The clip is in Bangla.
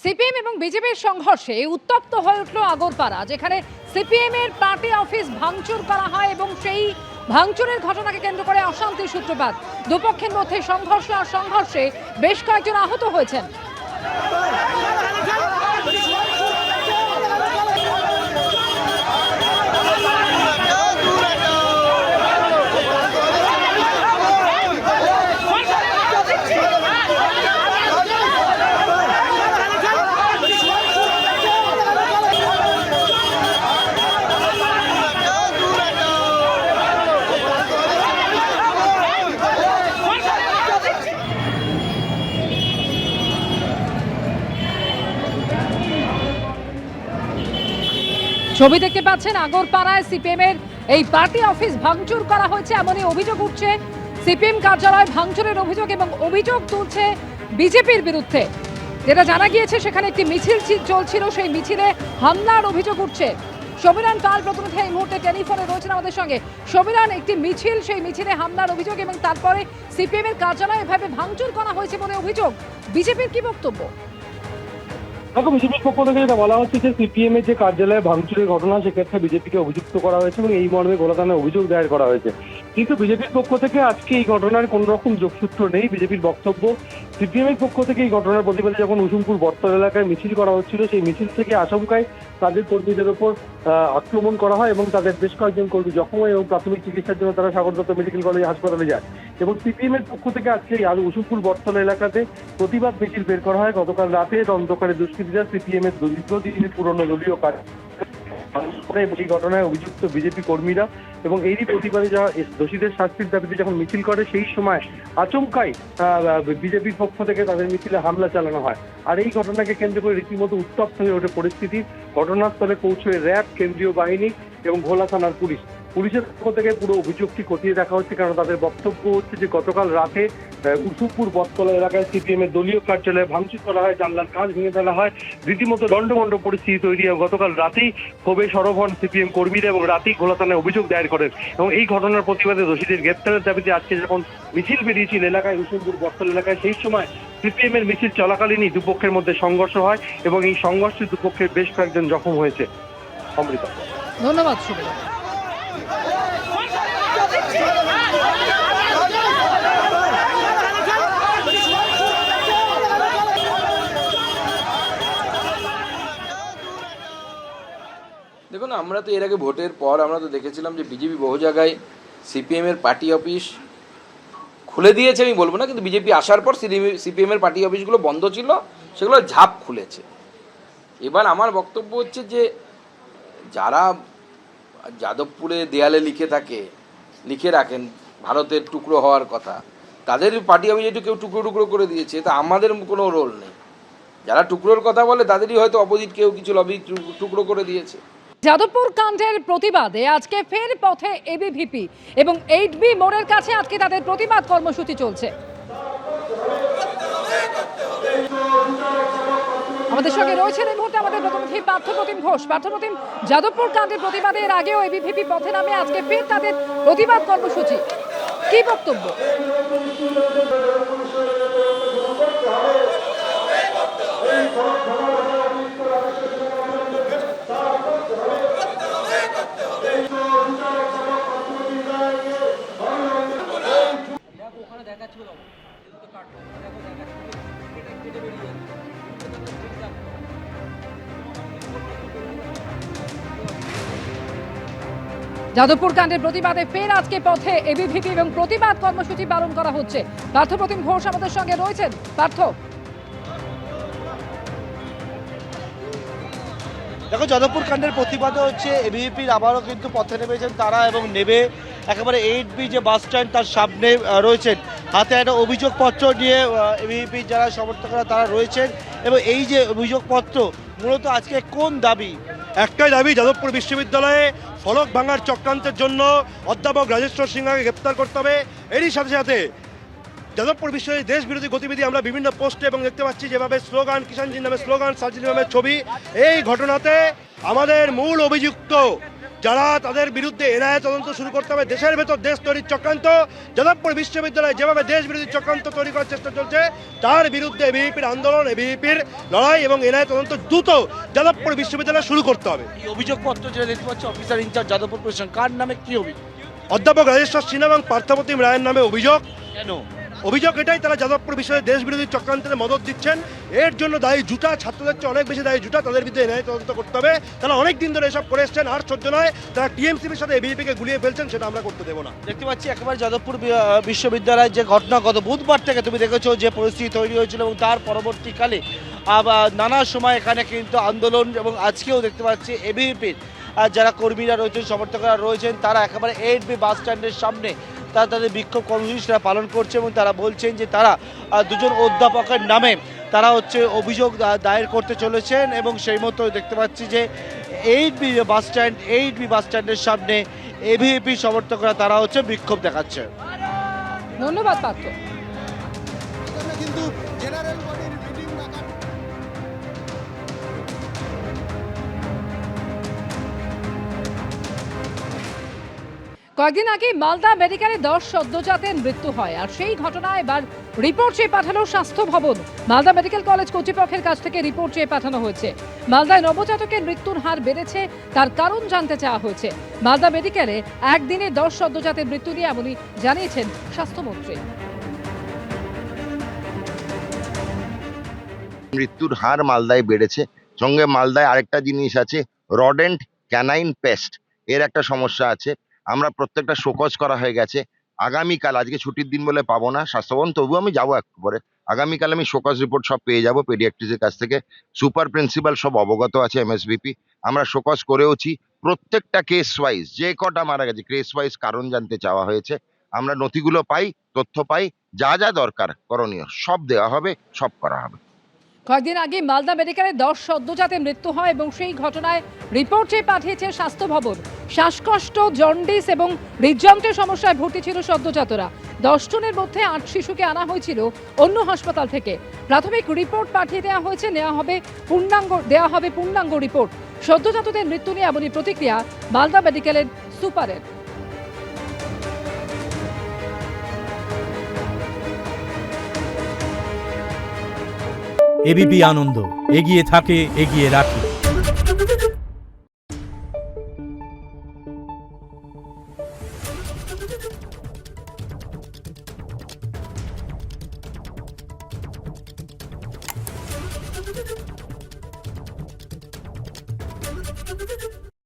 সিপিএম এবং বিজেপির সংঘর্ষে উত্তপ্ত হয়ে উঠল আগরপাড়া, যেখানে সিপিএম এর পার্টি অফিস ভাঙচুর করা হয় এবং সেই ভাঙচুরের ঘটনাকে কেন্দ্র করে অশান্তির সূত্রপাত। দুপক্ষের মধ্যে সংঘর্ষে বেশ কয়েকজন আহত হয়েছেন। ছবি দেখতে পাচ্ছেন, আগরপাড়ায় সিপিএম এর এই পার্টি অফিস ভাঙচুর করা হয়েছে এমনই অভিযোগ উঠছে। সিপিএম কার্যালয় ভাঙচুরের অভিযোগ এবং অভিযোগ তুলছে বিজেপির বিরুদ্ধে। যেটা জানা গিয়েছে, সেখানে একটি মিছিল চলছিল, সেই মিছিলে হামলার অভিযোগ উঠছে। সমীরণ পাল প্রতিনিধি এই মুহূর্তে টেলিফোনে রয়েছেন আমাদের সঙ্গে। সমীরণ, একটি মিছিল, সেই মিছিলে হামলার অভিযোগ এবং তারপরে সিপিএম এর কার্যালয় এভাবে ভাঙচুর করা হয়েছে বলে অভিযোগ। বিজেপির কি বক্তব্য? দেখো, বিজেপির পক্ষ থেকে যেটা বলা হচ্ছে যে সিপিএম এর যে কার্যালয়ে ভাঙচুরের ঘটনা, সেক্ষেত্রে বিজেপিকে অভিযুক্ত করা হয়েছে এবং এই মর্মে গোলা থানায় অভিযোগ দায়ের করা হয়েছে। কিন্তু বিজেপির পক্ষ থেকে আজকে এই ঘটনার কোন রকম যোগসূত্র নেই। বিজেপির বক্তব্য, সিপিএম এর পক্ষ থেকে এই ঘটনার প্রতিবাদে যখন উসুমপুর বটতল এলাকায় মিছিল করা হচ্ছিল, সেই মিছিল থেকে আশঙ্কায় তাদের কর্মীদের ওপর আক্রমণ করা হয় এবং তাদের বেশ কয়েকজন কর্মী জখম হয় এবং প্রাথমিক চিকিৎসার জন্য তারা সাগর দত্ত মেডিকেল কলেজ হাসপাতালে যায়। এবং সিপিএম এর পক্ষ থেকে আজকে উসুমপুর বটতল এলাকাতে প্রতিবাদ মিছিল বের করা হয়। গতকাল রাতে অন্ধকারে দুষ্কৃতীরা সিপিএম এর দীর্ঘদিনের পুরনো দলীয় কাজ এই ঘটনায় অভিযুক্ত বিজেপি কর্মীরা এবং এরই প্রতিবাদে যারা দোষীদের শাস্তির দাবিতে যখন মিছিল করে, সেই সময় আচমকাই বিজেপির পক্ষ থেকে তাদের মিছিলে হামলা চালানো হয়। আর এই ঘটনাকে কেন্দ্র করে রীতিমতো উত্তপ্ত হয়ে ওঠে পরিস্থিতি। ঘটনাস্থলে পৌঁছয় র্যাব, কেন্দ্রীয় বাহিনী এবং ভোলা থানার পুলিশ। পুলিশের পক্ষ থেকে পুরো অভিযোগটি খতিয়ে দেখা হচ্ছে, কারণ তাদের বক্তব্য হচ্ছে যে গতকাল রাতে উসুমপুর বটতলা এলাকায় সিপিএম এর দলীয় কার্যালয়ে ভাঙচুর করা হয়, জানলার কাঁচ ভেঙে ফেলা হয়, রীতিমতো দণ্ডমণ্ড পরিস্থিতি তৈরি হয়। গতকাল রাতেই ক্ষোভে সরব হন সিপিএম কর্মীরা এবং রাতেই গোলা থানায় অভিযোগ দায়ের করেন এবং এই ঘটনার প্রতিবাদে দোষীদের গ্রেপ্তারের দাবিতে আজকে যখন মিছিল বেরিয়েছিল এলাকায়, উসুমপুর বটতলা এলাকায়, সেই সময় সিপিএম এর মিছিল চলাকালীনই দুপক্ষের মধ্যে সংঘর্ষ হয় এবং এই সংঘর্ষে দুপক্ষের বেশ কয়েকজন জখম হয়েছে। অমৃতা, ধন্যবাদ। সুবিধা দেখুন, আমরা তো এর আগে ভোটের পর আমরা তো দেখেছিলাম যে বিজেপি বহু জায়গায় সিপিএমের পার্টি অফিস খুলে দিয়েছে, আমি বলবো না, কিন্তু বিজেপি আসার পর সিপিএমের পার্টি অফিসগুলো বন্ধ ছিল, সেগুলো ঝাঁপ খুলেছে। এবার আমার বক্তব্য হচ্ছে যে যারা যাদবপুরে দেয়ালে লিখে রাখেন ভারতের টুকরো হওয়ার কথা, তাদের পার্টি অফিস একটু কেউ টুকরো টুকরো করে দিয়েছে, তা আমাদের কোনো রোল নেই। যারা টুকরোর কথা বলে তাদেরই হয়তো অপোজিট কেউ কিছু লবি টুকরো করে দিয়েছে। যাদবপুর কাণ্ডের প্রতিবাদে আজকে ফের পথে এবিভিপি এবং 8B মোড়ের কাছে আজকে তাদের প্রতিবাদ কর্মসূচি চলছে। আমাদের সঙ্গে রয়েছেন এই মুহূর্তে আমাদের প্রতিনিধি পার্থপ্রতিম ঘোষ। পার্থপ্রতিম, যাদবপুর কাণ্ডের প্রতিবাদে এর আগেও এবিভিপি পথে নামে, আজকে ফের তাদের প্রতিবাদ কর্মসূচি, কি বক্তব্য? যাদবপুর কাণ্ডের প্রতিবাদে ফের আজকে পথে এবিভিপি এবং প্রতিবাদ কর্মসূচি পালন করা হচ্ছে। পার্থপ্রতিম ঘোষ আমাদের সঙ্গে রয়েছেন। পার্থ, দেখো, যাদবপুর কাণ্ডের প্রতিবাদে হচ্ছে এবিভিপির আবারও কিন্তু পথে নেমেছেন তারা এবং নেবে একেবারে 8B যে বাস স্ট্যান্ড তার সামনে রয়েছেন। হাতে একটা অভিযোগপত্র নিয়ে এবিভিপির যারা সমর্থকরা তারা রয়েছেন এবং এই যে অভিযোগপত্র মূলত আজকে কোন দাবি? একটাই দাবি, যাদবপুর বিশ্ববিদ্যালয়ে ফলক ভাঙার চক্রান্তের জন্য অধ্যাপক রাজেশ্বর সিংহাকে গ্রেপ্তার করতে হবে। এরই সাথে সাথে যাদবপুর বিশ্ববিদ্যালয়ের দেশ বিরোধী গতিবিধি আমরা বিভিন্ন পোস্টে এবং দেখতে পাচ্ছি, যেভাবে স্লোগান, কিষাণজির নামে স্লোগান, সার্জির নামে ছবি। এই ঘটনাতে আমাদের মূল অভিযুক্ত যারা তাদের বিরুদ্ধে এনআইএ তদন্ত শুরু করতে হবে। দেশের ভেতর দেশ তৈরির চক্রান্ত, যাদবপুর বিশ্ববিদ্যালয়ে যেভাবে দেশ বিরোধী চক্রান্ত তৈরি করার চেষ্টা চলছে, তার বিরুদ্ধে এবিভিপির আন্দোলন, এবিভিপির লড়াই এবং এনআইএ তদন্ত দ্রুত যাদবপুর বিশ্ববিদ্যালয়ে শুরু করতে হবে। এই অভিযোগপত্র যেটা দেখতে পাচ্ছি অফিসার ইনচার্জ যাদবপুর পুলিশ কার নামে কি অভিযোগ? অধ্যাপক রাজেশ্বর সিনহা এবং পার্থপ্রতিম রায়ের নামে অভিযোগ। কেন? অভিযোগ এটাই, তারা যাদবপুর বিষয়ে দেশ বিরোধী চক্রান্তের মদত দিচ্ছেন। এর জন্য দায়ী জুটা, ছাত্রদের চেয়ে অনেক বেশি দায়ী জুটা। তাদের বিরুদ্ধে এনআইএ তদন্ত করতে হবে। তারা অনেক দিন ধরে এসব করে এসছেন, আর সহ্য নয়। তারা টিএমসিপির সাথে এবিভিপিকে গুলিয়ে ফেলছেন, সেটা আমরা করতে দেবো না। দেখতে পাচ্ছি একেবারে যাদবপুর বিশ্ববিদ্যালয়ের যে ঘটনা, গত বুধবার থেকে তুমি দেখেছো যে পরিস্থিতি তৈরি হয়েছিল এবং তার পরবর্তীকালে আবার নানা সময় এখানে কিন্তু আন্দোলন, এবং আজকেও দেখতে পাচ্ছি এবিভিপির যারা কর্মীরা রয়েছেন, সমর্থকরা রয়েছেন, তারা একেবারে 8B বাস স্ট্যান্ডের সামনে তারা তাদের বিক্ষোভ কর্মসূচি পালন করছে এবং তারা বলছেন যে তারা দুজন অধ্যাপকের নামে তারা অভিযোগ দায়ের করতে চলেছেন। এবং সেই মতো দেখতে পাচ্ছি যে 8B বাস স্ট্যান্ডের সামনে এবিভিপি সমর্থকরা তারা বিক্ষোভ দেখাচ্ছে। ধন্যবাদ পার্থ। কিন্তু জেনারেল বডির মিটিং ডাকা কয়েকদিন আগে মালদা মেডিকেলে 10 সদ্যজাতের মৃত্যু হয়, আর সেই ঘটনায় এবার রিপোর্ট চেয়ে পাঠালো স্বাস্থ্য ভবন। মালদা মেডিকেল কলেজ কর্তৃপক্ষের কাছ থেকে রিপোর্ট চেয়ে পাঠানো হয়েছে। মালদায় নবজাতকের মৃত্যুর হার বেড়েছে, তার কারণ জানতে চাওয়া হয়েছে। মালদা মেডিকেলে একদিনে 10 সদ্যজাতের মৃত্যু নিয়ে এমনই জানিয়েছেন স্বাস্থ্যমন্ত্রী। মৃত্যুর হার মালদায় বেড়েছে, সঙ্গে মালদায় আরেকটা জিনিস আছে, রডেন্ট ক্যানাইন পেস্ট, এর একটা সমস্যা আছে। আমরা প্রত্যেকটা শোকজ করা হয়ে গেছে। আগামীকাল, আজকে ছুটির দিন বলে পাবো না স্বাস্থ্যভবন, তবুও আমি যাবো একটু পরে। আগামীকাল আমি শোকজ রিপোর্ট সব পেয়ে যাবো পেডিয়াট্রিক্সের কাছ থেকে। সুপার প্রিন্সিপাল সব অবগত আছে, এমএসবিপি। আমরা শোকজ করেওছি। প্রত্যেকটা কেস ওয়াইজ যে কটা মারা গেছে, কেস ওয়াইজ কারণ জানতে চাওয়া হয়েছে। আমরা নথিগুলো পাই, তথ্য পাই, যা যা দরকার করণীয় সব দেওয়া হবে, সব করা হবে। কয়েকদিন আগে মালদা মেডিকেলে 10 সদ্যজাতের মৃত্যু হয় এবং সেই ঘটনায় রিপোর্ট চেয়ে পাঠিয়েছে স্বাস্থ্য ভবন। শ্বাসকষ্ট, জন্ডিস এবং হৃদযন্ত্রের সমস্যায় ভর্তি ছিল সদ্যজাতরা। 10 জনের মধ্যে 8 শিশুকে আনা হয়েছিল অন্য হাসপাতাল থেকে। প্রাথমিক রিপোর্ট পাঠিয়ে দেওয়া হয়েছে, দেওয়া হবে পূর্ণাঙ্গ রিপোর্ট। সদ্যজাতদের মৃত্যু নিয়ে এমনই প্রতিক্রিয়া মালদা মেডিকেলের সুপারের। এবিপি আনন্দ, এগিয়ে থাকে, এগিয়ে রাখে।